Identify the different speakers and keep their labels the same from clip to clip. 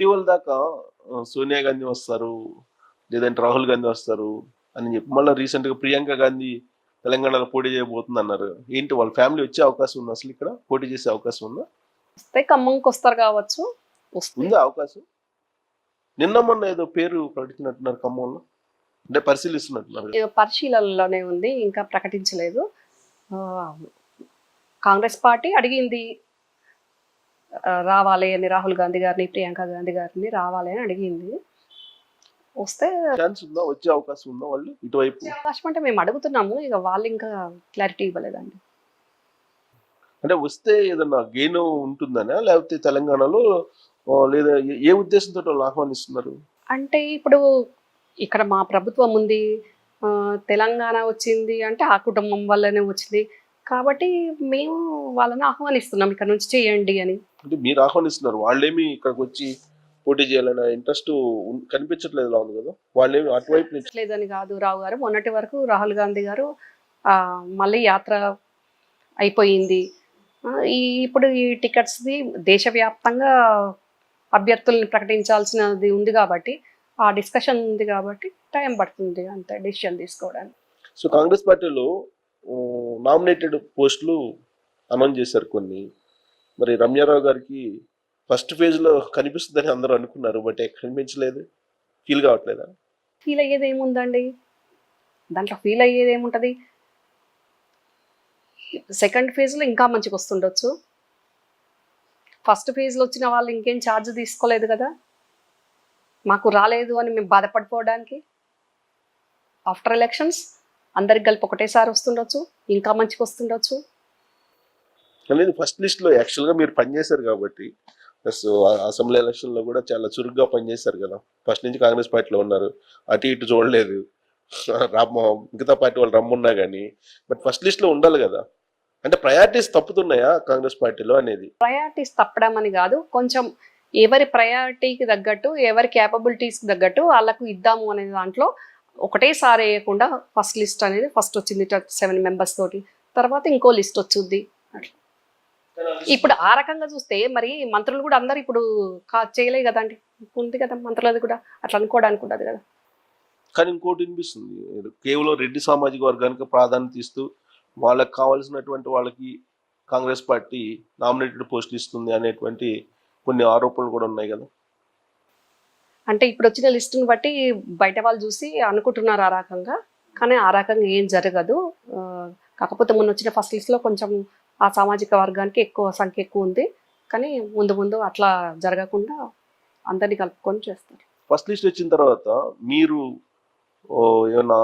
Speaker 1: ఇటీవల దాకా సోనియా గాంధీ వస్తారు, లేదంటే రాహుల్ గాంధీ వస్తారు అని చెప్పి మళ్ళీ రీసెంట్గా ప్రియాంక గాంధీ తెలంగాణలో పోటీ చేయబోతుంది అన్నారు. ఏంటి వాళ్ళ ఫ్యామిలీ వచ్చే అవకాశం ఉంది? అసలు ఇక్కడ పోటీ చేసే అవకాశం ఉందా?
Speaker 2: వస్తే ఖమ్మంకి వస్తారు కావచ్చు.
Speaker 1: ఉందా అవకాశం? నిన్న మొన్న ఏదో పేరు ప్రకటించినట్టున్నారు ఖమ్మంలో, అంటే పరిశీలిస్తున్నట్టున్నారు.
Speaker 2: పరిశీలనలోనే ఉంది, ఇంకా ప్రకటించలేదు. కాంగ్రెస్ పార్టీ అడిగింది రావాలి అని, రాహుల్ గాంధీ గారిని ప్రియాంక గాంధీ గారిని రావాలి అని అడిగింది. వస్తే
Speaker 1: ఛాన్స్ ఉందా, వచ్చే అవకాశం ఉందా వాళ్ళు ఇటువైపు?
Speaker 2: అవకాశం అంటే మేము అడుగుతున్నాము, ఇక వాళ్ళు ఇంకా క్లారిటీ ఇవ్వలేదండి.
Speaker 1: అంటే వస్తే ఏదన్నా గెయిన్ ఉంటుందనా, లేకపోతే తెలంగాణలో లేదా ఏ ఉద్దేశంతో వాళ్ళు ఆహ్వానిస్తున్నారు?
Speaker 2: అంటే ఇప్పుడు ఇక్కడ మా ప్రభుత్వం ఉంది, తెలంగాణ వచ్చింది అంటే ఆ కుటుంబం వల్లనే వచ్చింది కాబట్టి మేము వాళ్ళని ఆహ్వానిస్తున్నాం ఇక్కడ నుంచి చేయండి అని.
Speaker 1: అంటే మీరు ఆహ్వానిస్తున్నారు, వాళ్ళేమి ఇక్కడికి వచ్చి పోటీ చేయాలనే ఇంట్రెస్ట్ కనిపించట్లేదు అవును కదా, వాళ్ళేమి అటువైపు
Speaker 2: లేదని కాదు రావు గారు. మొన్నటి వరకు రాహుల్ గాంధీ గారు మళ్ళీ యాత్ర అయిపోయింది. ఇప్పుడు ఈ టికెట్స్ది దేశవ్యాప్తంగా అభ్యర్థుల్ని ప్రకటించాల్సినది ఉంది కాబట్టి, ఆ డిస్కషన్ ఉంది కాబట్టి టైం పడుతుంది అంతే డిసిషన్ తీసుకోవడానికి.
Speaker 1: సో కాంగ్రెస్ పార్టీలో నామినేటెడ్ పోస్టులు అనౌన్స్ చేశారు కొన్ని. మరి రమ్యారావు గారికి ఫస్ట్ ఫేజ్లో కనిపిస్తుందని అందరూ అనుకున్నారు, బట్ కనిపించలేదు. ఫీల్ కావట్లేదా?
Speaker 2: ఫీల్ అయ్యేది ఏముందండి దాంట్లో, ఫీల్ అయ్యేది ఏముంటుంది? సెకండ్ ఫేజ్లో ఇంకా మంచిగా వస్తుండొచ్చు. ఫస్ట్ ఫేజ్లో వచ్చిన వాళ్ళు ఇంకేం ఛార్జ్ తీసుకోలేదు కదా, మాకు రాలేదు అని మేము బాధపడిపోవడానికి. ఆఫ్టర్ ఎలక్షన్స్ అందరికి కలిపి ఒకటేసారి వస్తుండొచ్చు, ఇంకా మంచిగా వస్తుండొచ్చు.
Speaker 1: అనేది ఫస్ట్ లిస్ట్లో యాక్చువల్గా మీరు పనిచేశారు కాబట్టి, ప్లస్ అసెంబ్లీ ఎలక్షన్లో కూడా చాలా చురుగ్గా పనిచేశారు కదా. ఫస్ట్ నుంచి కాంగ్రెస్ పార్టీలో ఉన్నారు, అటు ఇటు చూడలేదు. మిగతా పార్టీ వాళ్ళు రమ్మున్నా కానీ, బట్ ఫస్ట్ లిస్ట్లో ఉండాలి కదా. అంటే ప్రయారిటీస్ తప్పుతున్నాయా కాంగ్రెస్ పార్టీలో అనేది?
Speaker 2: ప్రయారిటీస్ తప్పడం అని కాదు, కొంచెం ఎవరి ప్రయారిటీకి తగ్గట్టు, ఎవరి క్యాపబిలిటీస్కి తగ్గట్టు వాళ్ళకు ఇద్దాము అనే దాంట్లో ఒకటేసారి వేయకుండా ఫస్ట్ లిస్ట్ అనేది ఫస్ట్ వచ్చింది 7 మెంబర్స్ తోటి, తర్వాత ఇంకో లిస్ట్ వచ్చింది అట్లా. ఇప్పుడు ఆ రకంగా చూస్తే మరి మంత్రులు కూడా అందరు ఇప్పుడు చేయలే కదా అండి, ఉంది కదా మంత్రులది కూడా అట్లా అనుకోవడానికి ఉండదు కదా.
Speaker 1: కానీ ఇంకోటి వినిపిస్తుంది, కేవలం రెడ్డి సామాజిక వర్గానికి ప్రాధాన్యత ఇస్తూ వాళ్ళకి కావాల్సినటువంటి వాళ్ళకి కాంగ్రెస్ పార్టీ నామినేటెడ్ పోస్టులు ఇస్తుంది అనేటువంటి కొన్ని ఆరోపణలు కూడా ఉన్నాయి కదా.
Speaker 2: అంటే ఇప్పుడు వచ్చిన లిస్టుని బట్టి బయట వాళ్ళు చూసి అనుకుంటున్నారు ఆ రకంగా, కానీ ఆ రకంగా ఏం జరగదు. కాకపోతే మొన్న వచ్చిన ఫస్ట్ లిస్ట్లో కొంచెం ఆ సామాజిక వర్గానికి సంఖ్య ఎక్కువ ఉంది, కానీ ముందు ముందు అట్లా జరగకుండా అందరినీ కలుపుకొని చేస్తారు.
Speaker 1: ఫస్ట్ లిస్ట్ వచ్చిన తర్వాత మీరు ఏమన్నా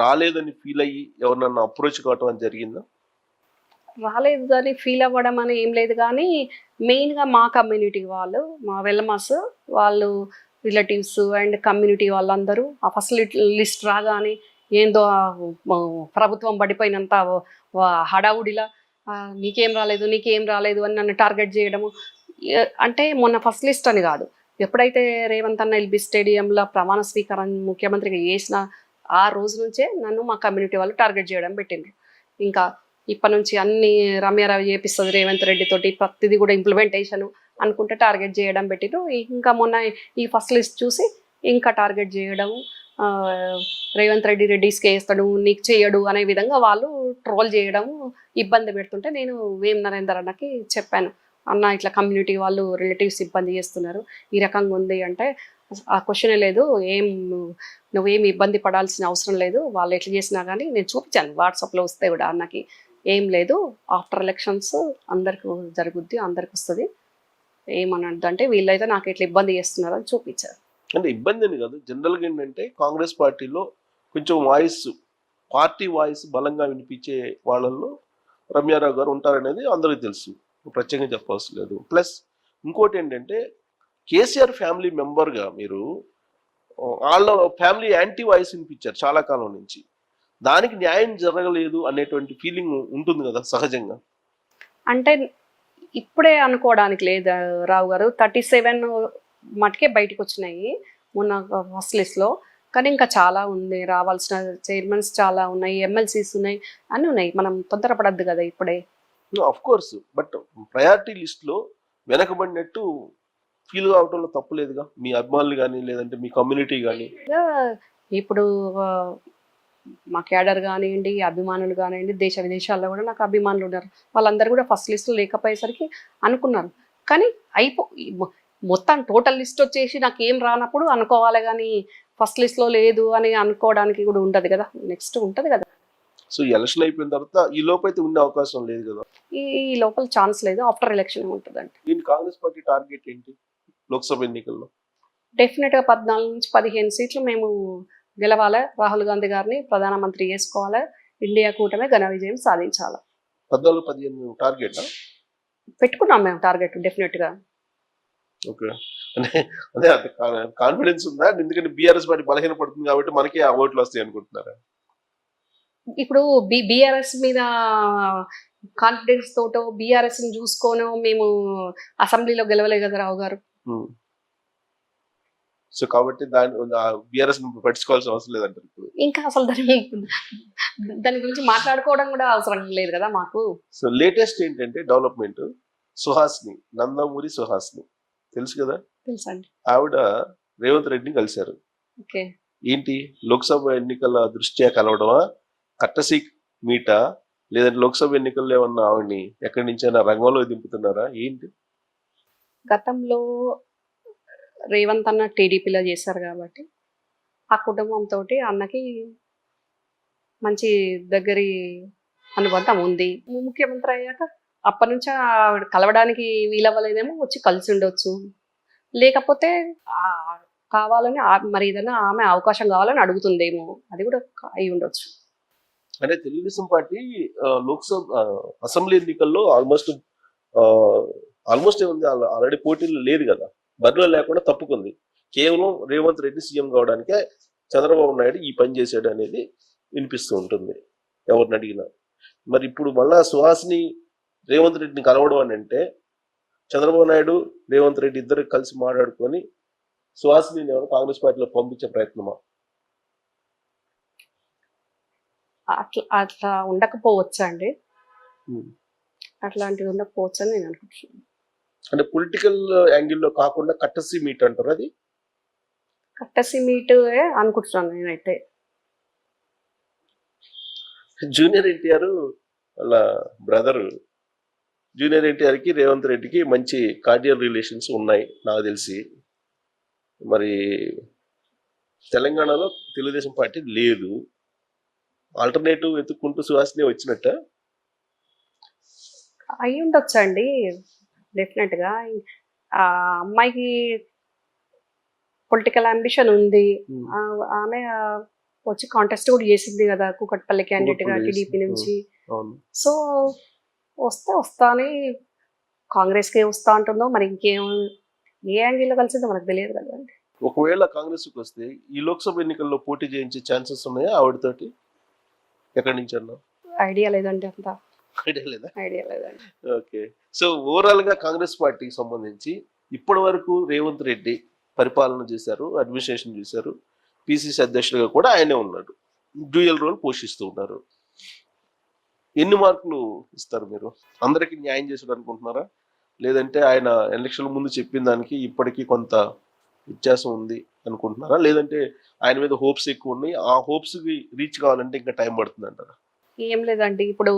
Speaker 1: రాలేదని ఫీల్ అయ్యి ఎవరినన్నా అప్రోచ్ కావటం అని జరిగిందా?
Speaker 2: రాలేదు అని ఫీల్ అవ్వడం అని ఏం లేదు, కానీ మెయిన్గా మా కమ్యూనిటీ వాళ్ళు, మా వెల్లమాస్ వాళ్ళు, రిలేటివ్స్ అండ్ కమ్యూనిటీ వాళ్ళందరూ ఆ ఫస్ట్ లిస్ట్ రాగానే ఏందో ప్రభుత్వం పడిపోయినంత హడావుడిలా నీకేం రాలేదు నీకేం రాలేదు అని నన్ను టార్గెట్ చేయడము. అంటే మొన్న ఫస్ట్ లిస్ట్ అని కాదు, ఎప్పుడైతే రేవంత్ అన్న ఎల్బీ స్టేడియంలో ప్రమాణ స్వీకారం ముఖ్యమంత్రిగా చేసిన ఆ రోజు నుంచే నన్ను మా కమ్యూనిటీ వాళ్ళు టార్గెట్ చేయడం పెట్టిండ్రు. ఇంకా ఇప్పటి నుంచి అన్ని రమ్యారావు చేపిస్తుంది రేవంత్ రెడ్డి తోటి, ప్రతిదీ కూడా ఇంప్లిమెంటేషన్ అనుకుంటే టార్గెట్ చేయడం పెట్టిరు. ఇంకా మొన్న ఈ ఫస్ట్ లిస్ట్ చూసి ఇంకా టార్గెట్ చేయడం, రేవంత్ రెడ్డి రెడ్డిస్కి వేస్తాడు నీకు చేయడు అనే విధంగా వాళ్ళు ట్రోల్ చేయడం, ఇబ్బంది పెడుతుంటే నేను వేం నరేందర్ అన్నకి చెప్పాను, అన్న ఇట్లా కమ్యూనిటీ వాళ్ళు రిలేటివ్స్ ఇబ్బంది చేస్తున్నారు, ఈ రకంగా ఉంది అంటే ఆ క్వశ్చనే లేదు, నువ్వేం ఇబ్బంది పడాల్సిన అవసరం లేదు, వాళ్ళు ఎట్లా చేసినా కానీ నేను చూపించాను వాట్సాప్లో వస్తే కూడా అన్నకి, ఏం లేదు ఆఫ్టర్ ఎలక్షన్స్ అందరికి జరుగుద్ది, అందరికి వస్తుంది, ఏమన్నదంటే వీళ్ళైతే నాకు ఇట్లా ఇబ్బంది చేస్తున్నారు అని చూపించారు.
Speaker 1: అంటే ఇబ్బంది అని కాదు, జనరల్గా ఏంటంటే కాంగ్రెస్ పార్టీలో కొంచెం పార్టీ వాయిస్ బలంగా వినిపించే వాళ్ళల్లో రమ్యారావు గారు ఉంటారనేది అందరికీ తెలుసు, ప్రత్యేకంగా చెప్పవలసిన లేదు. ప్లస్ ఇంకోటి ఏంటంటే కేసీఆర్ ఫ్యామిలీ మెంబర్గా మీరు వాళ్ళ ఫ్యామిలీ యాంటీ వాయిస్ వినిపించారు చాలా కాలం నుంచి, దానికి న్యాయం జరగలేదు అనేటువంటి ఫీలింగ్ ఉంటుంది కదా సహజంగా.
Speaker 2: అంటే ఇప్పుడే అనుకోవడానికి లేదు రావు గారు, 37 మటుకే బయటకు వచ్చినాయి మొన్న ఫస్ట్ లిస్ట్లో, కానీ ఇంకా చాలా ఉంది, రావాల్సిన చైర్మన్స్ చాలా ఉన్నాయి, ఎమ్మెల్సీస్ ఉన్నాయి, అన్నీ ఉన్నాయి, మనం తొందరపడద్దు కదా ఇప్పుడే.
Speaker 1: ఆఫ్ కోర్స్, బట్ ప్రయారిటీ లిస్ట్లో వెనకబడినట్టు ఫీల్ కావటంలో తప్పు లేదుగా, మీ అభిమానులు కానీ లేదంటే మీ కమ్యూనిటీ కానీ.
Speaker 2: ఇప్పుడు మా క్యాడర్ కానివ్వండి, అభిమానులు కానివ్వండి, దేశ విదేశాల్లో కూడా నాకు అభిమానులు ఉన్నారు. వాళ్ళందరూ కూడా ఫస్ట్ లిస్ట్లో లేకపోయేసరికి అనుకున్నారు. కానీ మొత్తం టోటల్ లిస్ట్ వచ్చేసి నాకు ఏం రానప్పుడు అనుకోవాలి, కానీ ఫస్ట్ లిస్ట్లో లేదు అని అనుకోవడానికి కూడా ఉండదు కదా, నెక్స్ట్ ఉంటుంది కదా.
Speaker 1: సో ఈ ఎలక్షన్ అయిపోయిన తర్వాత ఈ లోపు అయితే ఉండే అవకాశం లేదు కదా.
Speaker 2: ఈ లోపల ఛాన్స్ లేదు, ఆఫ్టర్ ఎలక్షన్ ఉంటుందండి.
Speaker 1: దీని కాంగ్రెస్ పార్టీ టార్గెట్ ఏంటి లోక్సభ ఎన్నికల్లో?
Speaker 2: డెఫినెట్గా 14 నుంచి 15 సీట్లు మేము గెలవాలి, రాహుల్ గాంధీ గారిని ప్రధానమంత్రి చేసుకోవాలి, ఇండియా కూటమి ఘన విజయం సాధించాలి.
Speaker 1: 14-15 టార్గెట్
Speaker 2: పెట్టుకున్నాం మేము టార్గెట్ డెఫినెట్గా.
Speaker 1: ఓకే, అంటే అదే కాన్ఫిడెన్స్ ఉందా? ఎందుకంటే బీఆర్ఎస్ పార్టీ బలహీన పడుతుంది కాబట్టి మనకి ఆ ఓట్లు వస్తాయి అనుకుంటున్నారా?
Speaker 2: ఇప్పుడు బీఆర్ఎస్ మీద కాన్ఫిడెన్స్ తోటో బీఆర్ఎస్ ని చూసుకోనో మేము అసెంబ్లీలో గెలవలే కదా రావు గారు.
Speaker 1: సో కాబట్టి బీఆర్ఎస్ పట్టించుకోవాల్సిన అవసరం లేదంటారు ఇప్పుడు.
Speaker 2: ఇంకా అసలు దాని గురించి మాట్లాడుకోవడం కూడా అవసరం లేదు కదా మాకు.
Speaker 1: సో లేటెస్ట్ ఏంటంటే డెవలప్మెంట్, సుహాస్ని, నందమూరి సుహాస్ని తెలుసు కదా.
Speaker 2: తెలుసండి.
Speaker 1: ఆవిడ రేవంత్ రెడ్డిని కలిశారు.
Speaker 2: ఓకే,
Speaker 1: ఏంటి లోక్సభ ఎన్నికల దృష్ట్యా కలవడమా, కట్టసి మీటా, లేదంటే లోక్సభ ఎన్నికల్లో ఏమన్నా ఆవిడని ఎక్కడి నుంచైనా రంగంలో దింపుతున్నారా ఏంటి?
Speaker 2: గతంలో రేవంత్ అన్న టీడీపీలో చేశారు కాబట్టి ఆ కుటుంబంతో అన్నకి మంచి దగ్గరి అనుబంధం ఉంది. ముఖ్యమంత్రి అయ్యాక అప్పటి నుంచి ఆవిడ కలవడానికి వీలవ్వలేదేమో, వచ్చి కలిసి ఉండొచ్చు. లేకపోతే కావాలని మరి ఏదైనా ఆమె అవకాశం కావాలని అడుగుతుందేమో, అది కూడా అయి ఉండొచ్చు.
Speaker 1: అంటే తెలుగుదేశం పార్టీ లోక్సభ అసెంబ్లీ ఎన్నికల్లో ఆల్మోస్ట్ ఏముంది, ఆల్రెడీ పోటీలు లేదు కదా, బరిలో లేకుండా తప్పుకుంది. కేవలం రేవంత్ రెడ్డి సీఎం కావడానికే చంద్రబాబు నాయుడు ఈ పని చేశాడు అనేది వినిపిస్తూ ఉంటుంది ఎవరిని అడిగినా. మరి ఇప్పుడు మళ్ళా సుహాస్ని రేవంత్ రెడ్డిని కలవడం అని అంటే చంద్రబాబు నాయుడు రేవంత్ రెడ్డి ఇద్దరు కలిసి మాట్లాడుకొని సుహాస్ని కాంగ్రెస్ పార్టీలో పంపించే ప్రయత్నమా?
Speaker 2: అట్లా ఉండకపోవచ్చు అండి, అట్లాంటివి ఉండకపోవచ్చు అని నేను అనుకుంటున్నాను.
Speaker 1: అంటే పొలిటికల్ యాంగిల్లో కాకుండా కట్టసి మీట్ అంటారు, అది
Speaker 2: కట్టసి మీట్ అనుకుంటున్నాను నేనైతే.
Speaker 1: జూనియర్ ఎన్టీఆర్ వాళ్ళ బ్రదర్ జూనియర్ ఎన్టీఆర్కి రేవంత్ రెడ్డికి మంచి కార్డియల్ రిలేషన్స్ ఉన్నాయి నాకు తెలిసి. మరి తెలంగాణలో తెలుగుదేశం పార్టీ లేదు, ఆల్టర్నేటివ్ వెతుక్కుంటూ సుహాస్ని వచ్చినట్ట
Speaker 2: అయి ఉండొచ్చండి డెఫినెట్గా. ఆ అమ్మాయికి పొలిటికల్ అంబిషన్ ఉంది, ఆమె వచ్చి కాంటెస్ట్ కూడా చేసింది కదా కూకట్పల్లి క్యాండిడేట్ గా టీడీపీ నుంచి. సో వస్తా అని కాంగ్రెస్ కి వస్తా అంటుందో, మరి ఇంకేం ఏ యాంగిల్లో కలిసిందో మనకు తెలియదు కదా.
Speaker 1: ఒకవేళ కాంగ్రెస్ కి వస్తే ఈ లోక్సభ ఎన్నికల్లో పోటీ చేయించే ఛాన్సెస్ ఉన్నాయా ఆవిడతోటి? ఎక్కడి నుంచి అన్నా
Speaker 2: ఐడియా లేదండి, అంత
Speaker 1: ఐడియా లేదండి. ఓకే, సో ఓవరాల్ గా కాంగ్రెస్ పార్టీకి సంబంధించి ఇప్పటి వరకు రేవంత్ రెడ్డి పరిపాలన చేశారు, అడ్మినిస్ట్రేషన్ చేశారు, పిసిసి అధ్యక్షుడిగా కూడా ఆయనే ఉన్నాడు, డ్యూయల్ రోల్ పోషిస్తూ ఉన్నారు. ఎన్ని మార్కులు ఇస్తారు మీరు? అందరికీ న్యాయం చేశాడు అనుకుంటున్నారా, లేదంటే ఆయన ఎలక్షన్ ముందు చెప్పిన దానికి ఇప్పటికీ కొంత వ్యత్యాసం ఉంది అనుకుంటున్నారా, లేదంటే ఆయన మీద హోప్స్ ఎక్కువ ఉన్నాయి, ఆ హోప్స్ కి రీచ్ కావాలంటే ఇంకా టైం పడుతుంది అంటారా?
Speaker 2: ఏం లేదండి, ఇప్పుడు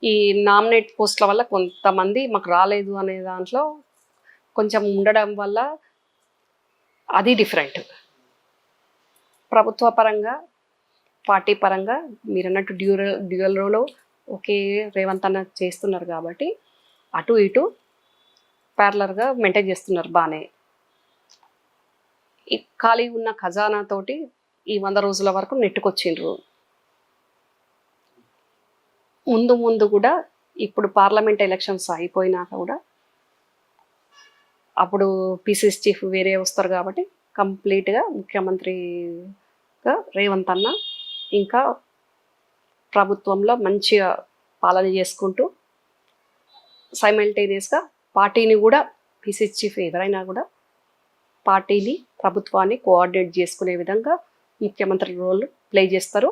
Speaker 2: ఈ నామినేట్ పోస్టుల వల్ల కొంతమంది మాకు రాలేదు అనే దాంట్లో కొంచెం ఉండడం వల్ల అది డిఫరెంట్. ప్రభుత్వ పరంగా పార్టీ పరంగా మీరు అన్నట్టు డ్యూయల్ రోలో ఓకే రేవంత్ అన్న చేస్తున్నారు కాబట్టి అటు ఇటు ప్యారలర్గా మెయింటైన్ చేస్తున్నారు బాగానే. ఈ ఖాళీ ఉన్న ఖజానా తోటి ఈ 100 రోజుల వరకు నెట్టుకొచ్చిండ్రు. ముందు కూడా ఇప్పుడు పార్లమెంట్ ఎలక్షన్స్ అయిపోయినాక కూడా అప్పుడు పిసిసి చీఫ్ వేరే వస్తారు కాబట్టి కంప్లీట్గా ముఖ్యమంత్రిగా రేవంత్ అన్న ఇంకా ప్రభుత్వంలో మంచిగా పాలన చేసుకుంటూ సైమల్టేనియస్గా పార్టీని కూడా పిసిసి చీఫ్ ఎవరైనా కూడా పార్టీని ప్రభుత్వాన్ని కోఆర్డినేట్ చేసుకునే విధంగా ముఖ్యమంత్రి రోల్ ప్లే చేస్తారు.